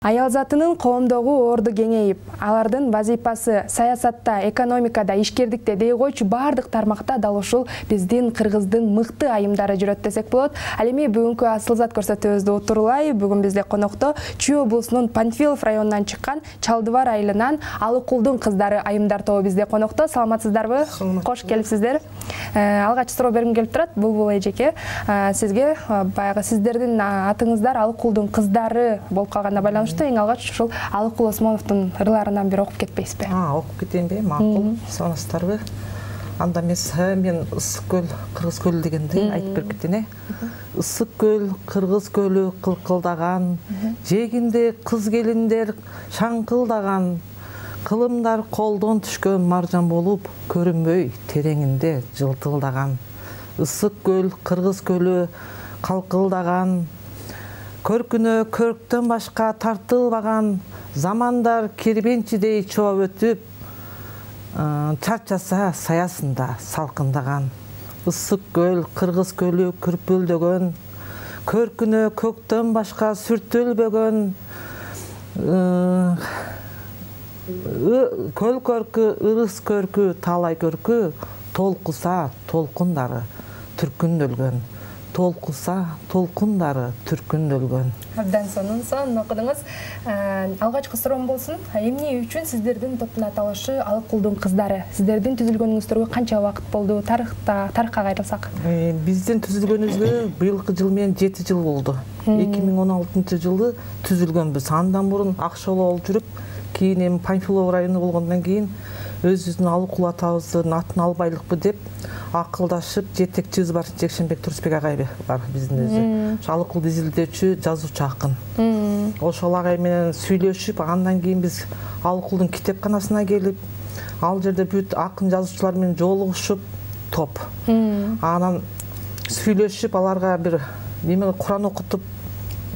Аял затынын коомдогу орду кеңейип, алардын вазифасы саясатта, экономикада, ишкердикте дей койчу бардык тармакта дал ушул биздин кыргыздын мыкты айымдары жүрөт десек болот. Ал эми бүгүнкү асылзат көрсөтүүбүздү утурлай. Бүгүн бизде конокто Чүй облусунун Панфилов районунан чыккан Чалдыбар айылынан Алыкулдун кыздары айымдар тобу бизде конокто. Саламатсыздарбы? Кош келипсиздер. Алгач суроо бергим келип турат. Булбул эжеке, сизге баягы сиздердин атыңыздар Алыкулдун кыздары болуп калганына байланыштуу эң алгач ушул Алыкул Осмоновдун ырларынан бир окуп кетпейсизби? Окуп кетейинби? Макул. Санастарбы? Анда мен Ысык көл, Кыргыз көлү дегенди айтып берип кетейин. Ысык көл, Кыргыз көлү кылкылдаган, жегинде кыз келиндер шаңкылдаган, кылымдар колдон түшкөн маржан болуп, көрүнбөй тереңинде жылтылдаган. Ысык көл, Кыргыз көлү калкылдаган, көркүнө көрктөн башка тартылбаган, замандар кирбенчидей чоп өтүп, чарчаса саясында салкындаган. Ысык көл, Кыргыз көлү күрпүлдөгөн, көркүнө көктөн башка сүртүлбөгөн, көл көркү, ырыс көркү, талай көркү, толкуса толкундары түркүндөлгөн. Толкуса толкундары түркүндөлгөн. Абдан сонун окудуңуз. Алгачкы суроом болсун. Эмне үчүн сиздердин топтун аталышы Алыкулдун кыздары? Сиздердин түзүлгөнүңүздөргө канча убакыт болду? Тарыхка кайрылсак. Биздин түзүлгөнүбүзгө быйылкы жыл менен 7 жыл болду. 2016-жылы түзүлгөнбүз. Андан мурун Акшоло болуп жүрүп, кийин эми Панфилов району болгондон кийин өзүбүздүн Алыкул атабыздын атын албайлыкпы деп акылдашып, жетекчибиз бар, Жекшенбек Турсбек агай бар биздин өзү. Алыкулду изилдөөчү, жазуучу акын. Ошол агай менен сүйлөшүп, андан кийин биз Алыкулдун китепканасына келип, ал жерде бүт акын жазуучулар менен жолугушуп, топ. Анан сүйлөшүп, аларга бир неме Куран окутуп,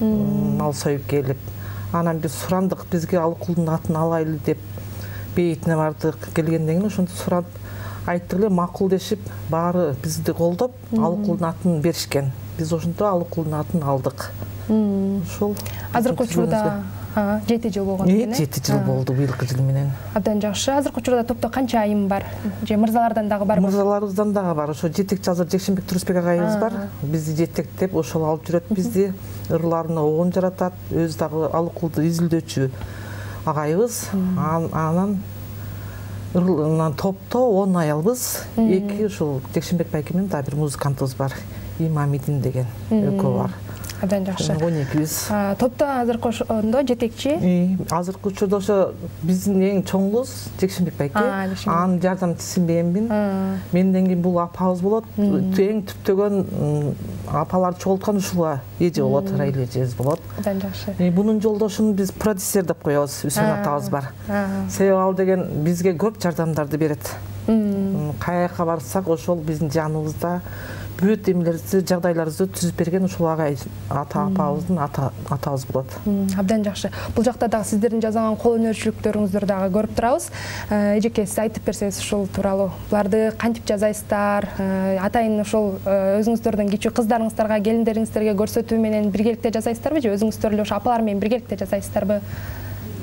мал союп келип, анан биз сурандык, бизге Алыкулдун атын алайлы деп бейитине бардык. Келгенден кийин ошентип сурап айттык эле, макул дешип, баары бизди колдоп, Алыкулдун атын беришкен. Биз ошентип Алыкулдун атын алдык. Ошол. Азыркы учурда 7 жыл болгон экен. 7 жыл болду быйылкы жыл менен. Абдан жакшы. Азыркы учурда топто канча айым бар? Же мырзалардан дагы барбы? Мырзаларыбыздан дагы бар. Ошо жетекчи азыр Жекшенбек Турсбек агайыбыз бар. Бизди жетектеп, ошол алып жүрөт бизди. Ырларына оон жаратат. Өзү дагы Алыкулду изилдөөчү агайыбыз. Анан топто 10 аялбыз. 2 ушул Жекшенбек байке менен да бир музыкантыбыз бар. Имамидин деген экөө бар. Абдан жакшы. 12биз. Топто азыркы ошондо жетекчи? Азыркы учурда ошо биздин эң чоңубуз Жекшенбек байке. Анын жардамчысы менмин. Менден кийин бул апабыз болот. Эң түптөгөн апалар чогулткан ушулга эже болот, Раиля эжебиз болот. Абдан жакшы. Бунун жолдошун биз продюсер деп коебуз, Үсөн атабыз бар. Себеби ал деген бизге көп жардамдарды берет. Каяка барсак ошол биздин жаныбызда бүт эмелерибизди, жагдайларыбызды түзүп берген ушул агай апабыздын атабыз болот. Абдан жакшы. Бул жакта дагы сиздердин жасаган кол өнөрчүлүктөрүңүздү дагы көрүп турабыз. Эжеке, сиз айтып берсеңиз ушул тууралуу. Буларды кантип жасайсыздар? Атайын ошол өзүңүздөрдүн кичүү кыздарыңыздарга, келиндериңиздерге көрсөтүү менен биргеликте жасайсыздарбы же өзүңүздөр эле ошо апалар менен биргеликте жасайсыздарбы?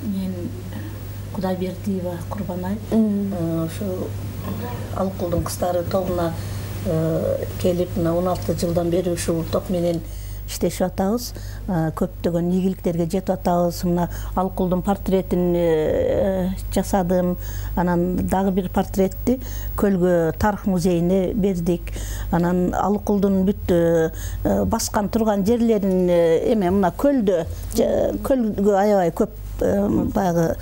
Мен Кудайбердиева Курбанай ошо Алыкулдун кыздары тобуна келип 16 жылдан бери ушул топ менен иштешип атабыз. Көптөгөн ийгиликтерге жетип атабыз. Мына Алыкулдун портретин жасадым. Анан дагы бир портретти Көлгө тарых музейине бердик. Анан Алыкулдун бүт баскан турган жерлерин эме мына көлгө аябай көп баягы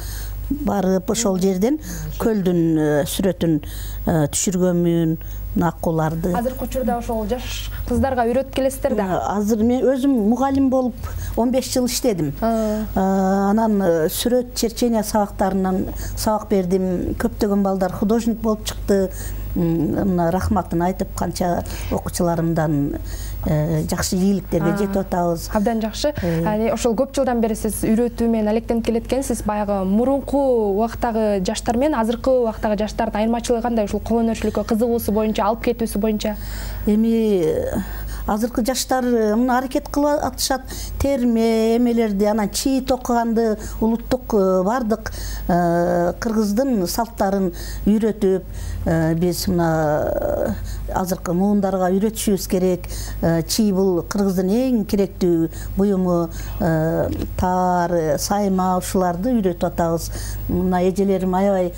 барып ошол жерден көлдүн сүрөтүн түшүргөнмүн. Аккуларды. Азыркы учурда ошол жаш кыздарга үйрөтүп келесиздер да? Азыр мен өзүм мугалим болуп 15 жыл иштедим. Анан сүрөт черчение сабактарынан сабак бердим. Көптөгөн балдар художник болуп чыкты. Мына рахматын айтып, канча окуучуларымдан жакшы ийгиликтерге жетип атабыз. Абдан жакшы. Ошол көп жылдан бери сиз үйрөтүү менен алектенип келет экенсиз. Баягы мурунку убактагы жаштар менен азыркы убактагы жаштардын айырмачылыгы кандай? Ушул кол өнөрчүлүккө кызыгуусу боюнча, алып кетүүсү боюнча? Эми азыркы жаштар мына аракет кылып атышат, терме эмелерди, анан чий токуганды улуттук бардык кыргыздын салттарын үйрөтүп, биз мына азыркы муундарга үйрөтүшүбүз керек. Чий бул кыргыздын эң керектүү буюму, таар, сайма ушуларды үйрөтүп атабыз. Мына эжелерим аябай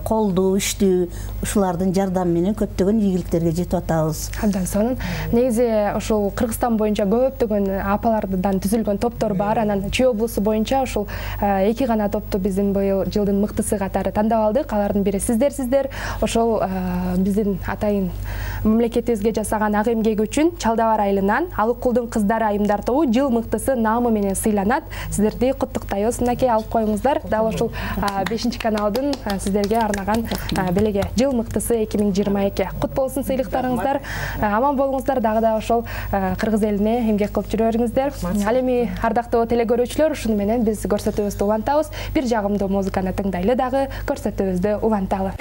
колдуу, иштүү, ушулардын жардамы менен көптөгөн ийгиликтерге жетип атабыз. Абдан сонун. Негизи ушул Кыргызстан боюнча көптөгөн апалардан түзүлгөн топтор бар. Анан Чүй облусу боюнча ушул 2 гана топту биздин быйыл жылдын мыктысы катары тандап алдык. Алардын бири сиздер. Ошол биздин атайын мамлекетибизге жасаган ак эмгеги үчүн Чалдабар айылынан Алыкулдун кыздары айымдар тобу жыл мыктысы наамы менен сыйланат. Сиздерди куттуктайбыз. Мынакей алып коюңуздар. Дал ушул 5-каналдын сиздерге арнаган белеге жыл мыктысы 2022. Кут болсун сыйлыктарыңыздар. Аман болуңуздар, дагы да ошол кыргыз элине эмгек кылып жүрө бериңиздер. Ал эми ардактуу телекөрүүчүлөр, ушуну менен биз көрсөтүүбүздү улантабыз. Бир жагымдуу музыканы тыңдайлы, дагы көрсөтүүбүздү уланталы.